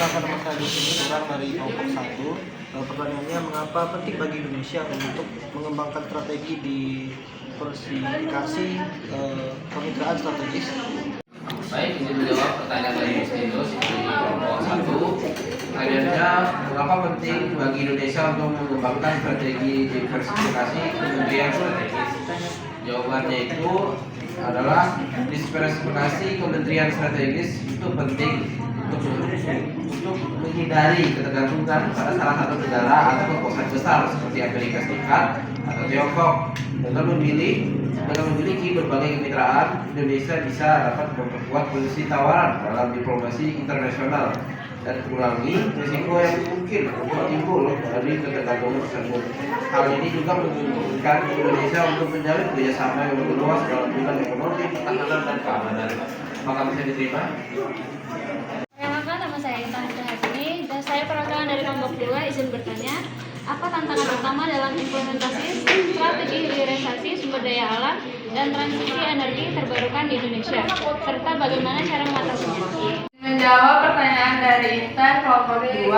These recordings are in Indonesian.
Perkenalkan nama saya Dustin, orang dari kelompok 1. Pertanyaannya, mengapa penting bagi Indonesia untuk mengembangkan strategi diversifikasi kemitraan strategis? Baik, izin menjawab pertanyaan dari Justinus di kelompok 1. Pertanyaannya, mengapa penting bagi Indonesia untuk mengembangkan strategi diversifikasi kementerian strategis? Jawabannya itu adalah diversifikasi kementerian strategis itu penting untuk menghindari ketergantungan pada salah satu negara atau kekuasaan besar seperti Amerika Serikat atau Tiongkok. Dengan memiliki berbagai kemitraan, Indonesia bisa dapat memperkuat posisi tawaran dalam diplomasi internasional dan mengurangi risiko yang mungkin timbul dari ketergantungan tersebut. Hal ini juga memungkinkan Indonesia untuk menjalin kerjasama yang lebih luas dalam bidang ekonomi, pertahanan, dan keamanan. Maka bisa diterima. Perkenalkan, nama saya Intan Nurhasini dan saya perwakilan dari kelompok 2. Izin bertanya, apa tantangan utama dalam implementasi strategi hilirisasi sumber daya alam dan transisi energi terbarukan di Indonesia, serta bagaimana cara mengatasinya? Menjawab pertanyaan dari Intan kelompok 2.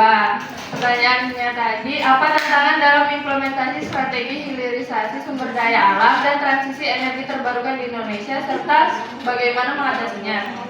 Pertanyaannya tadi, apa tantangan dalam implementasi strategi hilirisasi sumber daya alam dan transisi energi terbarukan di Indonesia, serta bagaimana mengatasinya?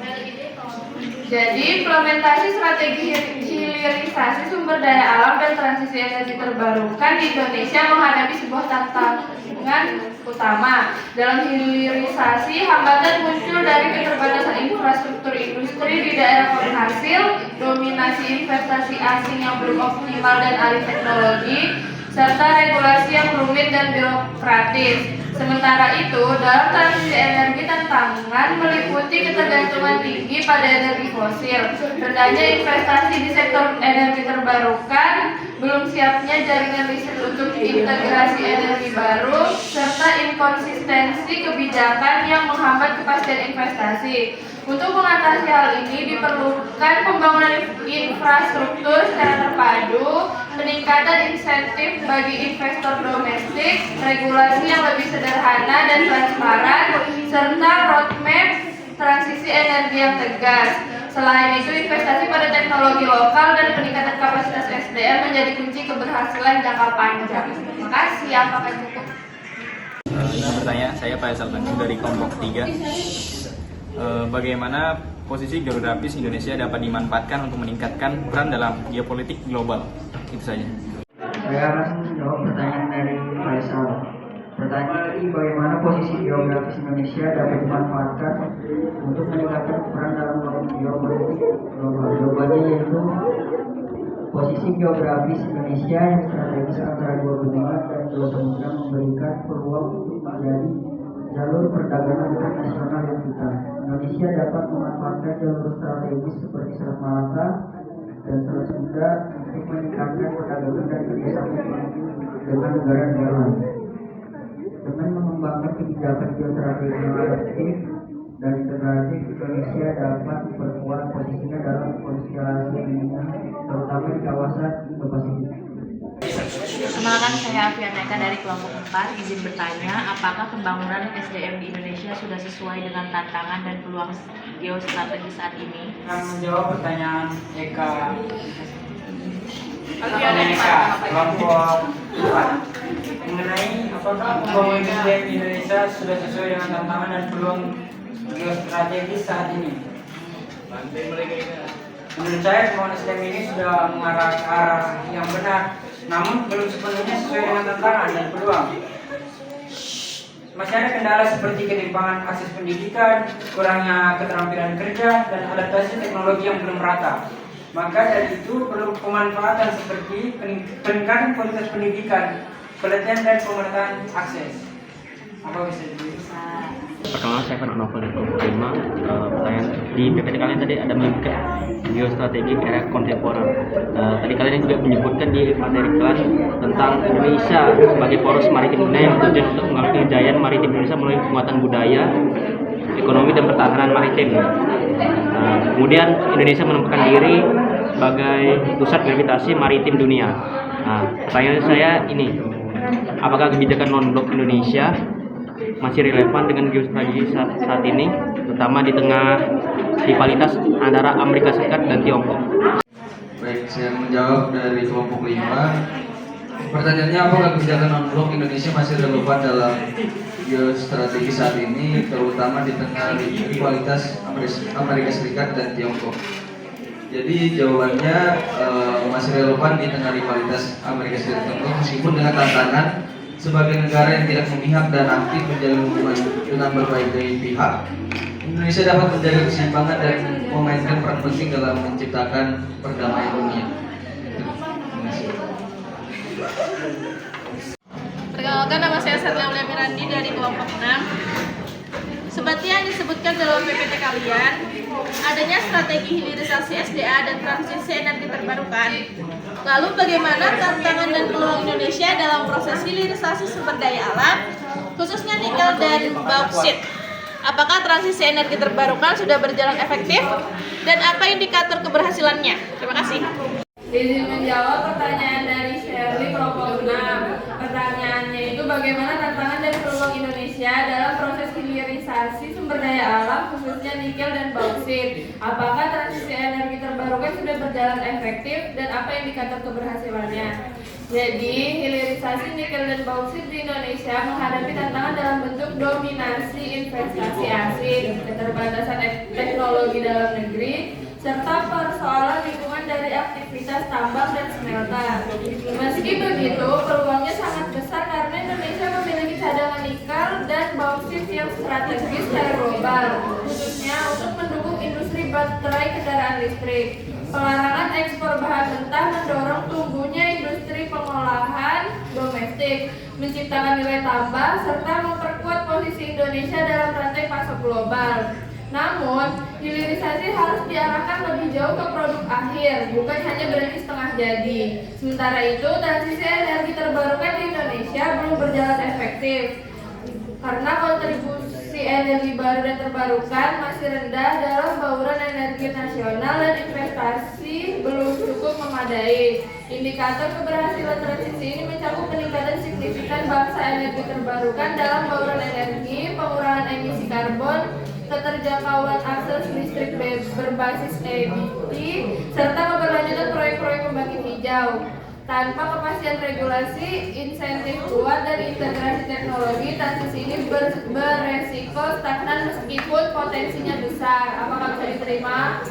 Jadi, implementasi strategi hilirisasi sumber daya alam dan transisi energi terbarukan di Indonesia menghadapi sebuah tantangan utama. Dalam hilirisasi, hambatan muncul dari keterbatasan infrastruktur industri di daerah penghasil, dominasi investasi asing yang belum optimal dan alih teknologi, serta regulasi yang rumit dan birokratis. Sementara itu, dalam transisi energi tantangan meliputi ketergantungan tinggi pada energi fosil, rendahnya investasi di sektor energi terbarukan, belum siapnya jaringan listrik untuk integrasi energi baru, serta inkonsistensi kebijakan yang menghambat kepastian investasi. Untuk mengatasi hal ini diperlukan pembangunan infrastruktur secara terpadu, peningkatan insentif bagi investor domestik, regulasi yang lebih sederhana dan transparan, serta roadmap transisi energi yang tegas. Selain itu, investasi pada teknologi lokal dan peningkatan kapasitas SDM menjadi kunci keberhasilan jangka panjang. Terima kasih. Apakah cukup? Izin bertanya, saya Faisal Bandung dari kelompok 3. Bagaimana posisi geografis Indonesia dapat dimanfaatkan untuk meningkatkan peran dalam geopolitik global? Itu saja. Saya akan menjawab pertanyaan dari Faisal. Pertanyaan ini, bagaimana posisi geografis Indonesia dapat dimanfaatkan untuk meningkatkan peran dalam geopolitik global? Jawabannya yaitu posisi geografis Indonesia yang strategis antara dua benua dan dua samudra memberikan peluang untuk menjadi jalur perdagangan internasional yang vital. Indonesia dapat memanfaatkan jalur strategis seperti Selat Malaka dan Selat Sunda untuk meningkatkan perdagangan dan kerjasama ekonomi dengan negara-negara lain. Dengan mengembangkan kebijakan geostrategi yang adaptif dan integratif, Indonesia dapat memperkuat posisinya dalam konstelasi dunia, terutama di kawasan Indo-Pasifik. Perkenalkan, saya Afian Eka dari kelompok 4. Izin bertanya, apakah pembangunan SDM di Indonesia sudah sesuai dengan tantangan dan peluang geostrategis saat ini? Akan menjawab pertanyaan Eka. Kelompok 4 mengenai apakah pembangunan SDM di Indonesia sudah sesuai dengan tantangan dan peluang geostrategis saat ini. Menurut saya, pembangunan SDM ini sudah mengarah ke arah yang benar, namun belum sepenuhnya sesuai dengan tantangan dan peluang. Masih ada kendala seperti ketimpangan akses pendidikan, kurangnya keterampilan kerja, dan adaptasi teknologi yang belum merata. Maka dari itu perlu pemanfaatan seperti peningkatan kualitas pendidikan, pelatihan dan pemerataan akses. Apa bisa diberi? Perkenalkan, saya Fernando Novel dari kelompok 5. Pertanyaan di PPT kalian tadi ada menyebutkan geostrategi era kontemporer. Tadi kalian juga menyebutkan di materi kalian tentang Indonesia sebagai poros maritim dunia yang bertujuan untuk mengangkat kejayaan maritim Indonesia melalui penguatan budaya, ekonomi dan pertahanan maritim. Kemudian Indonesia menemukan diri sebagai pusat gravitasi maritim dunia. Pertanyaan saya ini, apakah kebijakan non-blok Indonesia masih relevan dengan geostrategi saat ini, terutama di tengah rivalitas antara Amerika Serikat dan Tiongkok? Baik, saya menjawab dari kelompok 5. Pertanyaannya, apakah kebijakan non-blok Indonesia masih relevan dalam geostrategi saat ini, terutama di tengah rivalitas Amerika Serikat dan Tiongkok? Jadi jawabannya masih relevan di tengah rivalitas Amerika Serikat dan Tiongkok, meskipun dengan tantangan sebagai negara yang tidak memihak dan aktif menjalin hubungan dengan berbagai pihak. Indonesia dapat menjaga keseimbangan dan memainkan peran penting dalam menciptakan perdamaian dunia. Terima kasih. Perkenalkan, nama saya Satya Aulia Mirandi dari kelompok 6. Seperti yang disebutkan dalam PPT kalian, adanya strategi hilirisasi SDA dan transisi energi terbarukan. Lalu bagaimana tantangan dan peluang Indonesia dalam proses hilirisasi sumber daya alam, khususnya nikel dan bauksit? Apakah transisi energi terbarukan sudah berjalan efektif? Dan apa indikator keberhasilannya? Terima kasih. Izin menjawab pertanyaan dari Shirley kelompok 6. Pertanyaannya itu bagaimana tantangan dan peluang Indonesia dalam proses hilirisasi sumber daya alam khususnya nikel dan bauksit. Apakah transisi energi terbarukan sudah berjalan efektif dan apa indikator keberhasilannya? Jadi, hilirisasi nikel dan bauksit di Indonesia menghadapi tantangan dalam bentuk dominasi investasi asing, keterbatasan teknologi dalam negeri, serta persoalan lingkungan dari aktivitas tambang dan smelter. Meski begitu, peluangnya sangat besar karena Indonesia memiliki cadangan nikel dan bauksit yang strategis secara global, khususnya untuk mendukung industri baterai kendaraan listrik. Pelarangan ekspor bahan mentah mendorong tumbuhnya industri pengolahan domestik, menciptakan nilai tambah, serta memperkuat posisi Indonesia dalam rantai pasok global. Namun, hilirisasi harus diarahkan lebih jauh ke produk akhir, bukan hanya berhenti setengah jadi. Sementara itu, transisi energi terbarukan di Indonesia belum berjalan efektif karena kontribusi energi baru dan terbarukan masih rendah dalam bauran energi nasional dan investasi belum cukup memadai. Indikator keberhasilan transisi ini mencakup peningkatan signifikan bangsa energi terbarukan dalam bauran energi, pengurangan emisi karbon, keterjangkauan akses listrik berbasis EBT, serta keberlanjutan proyek-proyek pembangkit hijau. Tanpa kepastian regulasi, insentif kuat dan integrasi teknologi, transisi ini beresiko stagnan meskipun potensinya besar. Apakah bisa diterima?